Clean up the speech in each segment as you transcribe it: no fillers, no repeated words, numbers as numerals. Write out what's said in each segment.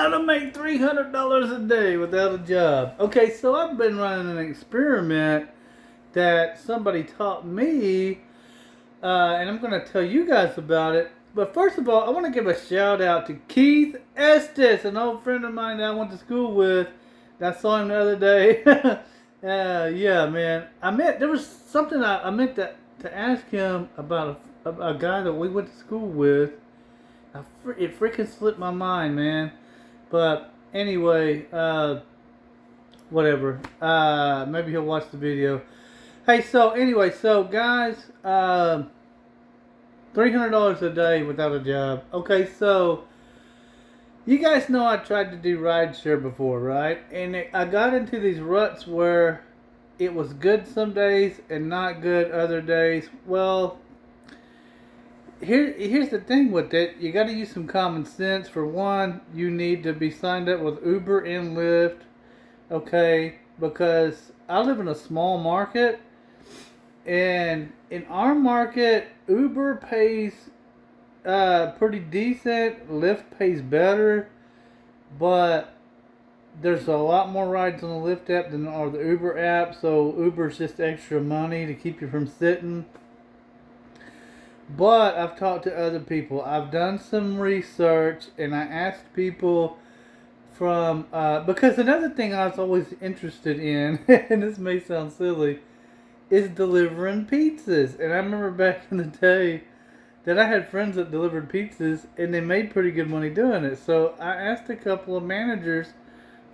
How to make $300 a day without a job. Okay, so I've been running an experiment that somebody taught me, and I'm going to tell you guys about it. But first of all, I want to give a shout out to Keith Estes, an old friend of mine that I went to school with. I saw him the other day. Yeah, man. There was something I meant to ask him about a guy that we went to school with. It freaking slipped my mind, man. But anyway, whatever. Maybe he'll watch the video. Hey, so guys, $300 a day without a job. Okay, so you guys know I tried to do rideshare before, right? And I got into these ruts where it was good some days and not good other days. Well, here's the thing with it. You got to use some common sense. For one, you need to be signed up with Uber and Lyft, okay? Because I live in a small market, and in our market, Uber pays pretty decent. Lyft pays better, but there's a lot more rides on the Lyft app than on the Uber app. So Uber's just extra money to keep you from sitting. But I've talked to other people. I've done some research, and I asked people from because another thing I was always interested in, and this may sound silly, is delivering pizzas. And I remember back in the day that I had friends that delivered pizzas, and they made pretty good money doing it. So I asked a couple of managers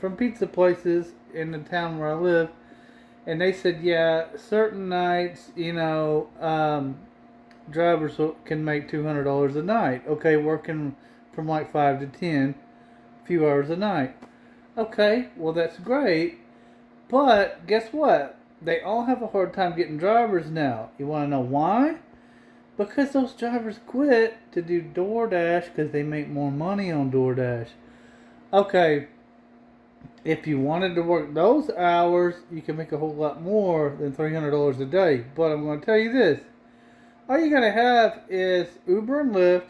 from pizza places in the town where I live, and they said, yeah, certain nights, drivers can make $200 a night. Okay, working from like 5 to 10, a few hours a night. Okay, well that's great, but guess what? They all have a hard time getting drivers now. You want to know why? Because those drivers quit to do DoorDash because they make more money on DoorDash. Okay, if you wanted to work those hours, you can make a whole lot more than $300 a day. But I'm going to tell you this. All you gotta have is Uber and Lyft,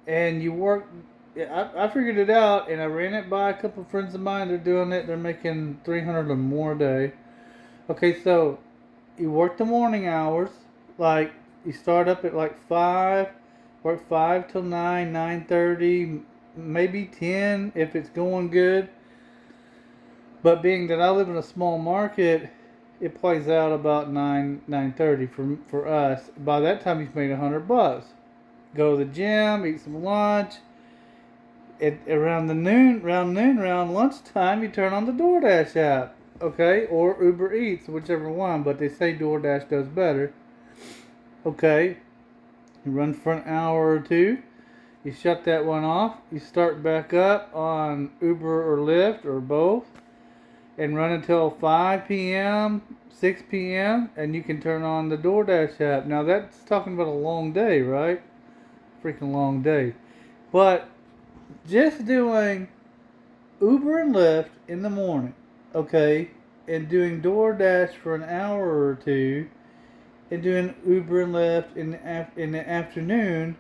and you work. I figured it out, and I ran it by a couple of friends of mine. They're doing it. They're making $300 or more a day. Okay, so you work the morning hours. Like you start up at like 5, work 5 till 9, 9:30, maybe 10 if it's going good. But being that I live in a small market, it plays out about 9:30 for us. By that time, he's made $100. Go to the gym, eat some lunch. Around lunchtime, you turn on the DoorDash app, okay, or Uber Eats, whichever one. But they say DoorDash does better. Okay, you run for an hour or two. You shut that one off. You start back up on Uber or Lyft or both, and run until 5 p.m., 6 p.m., and you can turn on the DoorDash app. Now, that's talking about a long day, right? Freaking long day. But just doing Uber and Lyft in the morning, okay, and doing DoorDash for an hour or two, and doing Uber and Lyft in the afternoon,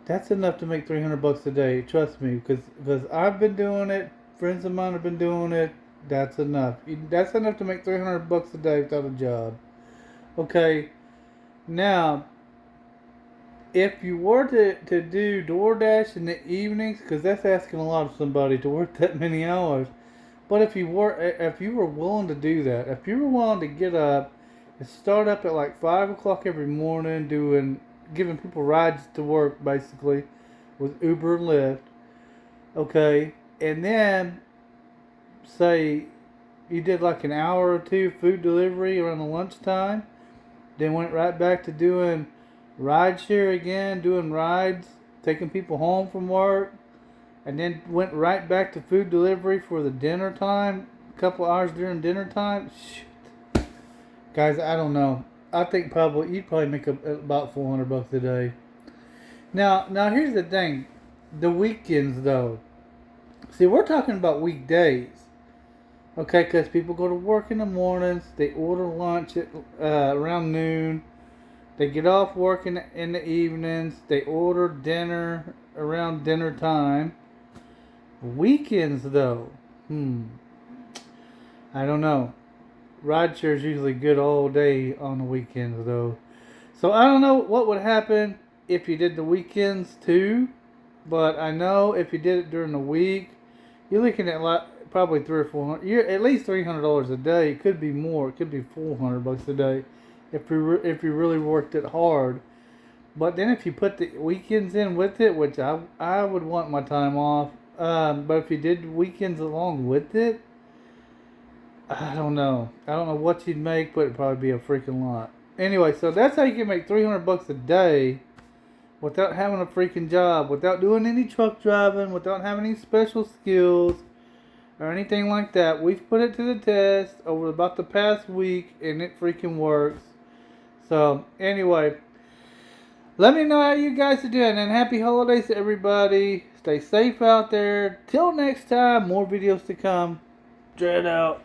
that's enough to make $300 a day. Trust me, because I've been doing it. Friends of mine have been doing it. That's enough. That's enough to make $300 a day without a job. Okay. Now, if you were to do DoorDash in the evenings, because that's asking a lot of somebody to work that many hours. But if you were willing to do that, if you were willing to get up and start up at like 5 o'clock every morning, giving people rides to work basically with Uber and Lyft, okay, and then say you did like an hour or two food delivery around the lunchtime, then went right back to doing rideshare again, doing rides, taking people home from work, and then went right back to food delivery for the dinner time, a couple hours during dinner time. Shit. Guys, I don't know. I think you'd probably make about $400 a day. Now here's the thing. The weekends though. See, we're talking about weekdays. Okay, because people go to work in the mornings, they order lunch at around noon, they get off work in the evenings, they order dinner around dinner time, Weekends though, I don't know. Rideshare is usually good all day on the weekends though. So I don't know what would happen if you did the weekends too, but I know if you did it during the week, you're looking at like probably 300 or 400. You're at least $300 a day. It could be more. It could be $400 a day if you really worked it hard. But then if you put the weekends in with it, which I would want my time off. But if you did weekends along with it, I don't know. I don't know what you'd make, but it'd probably be a freaking lot. Anyway, so that's how you can make $300 a day without having a freaking job, without doing any truck driving, without having any special skills or anything like that. We've put it to the test over about the past week, and it freaking works. So anyway, let me know how you guys are doing, and happy holidays to everybody. Stay safe out there. Till next time, more videos to come. Dread out.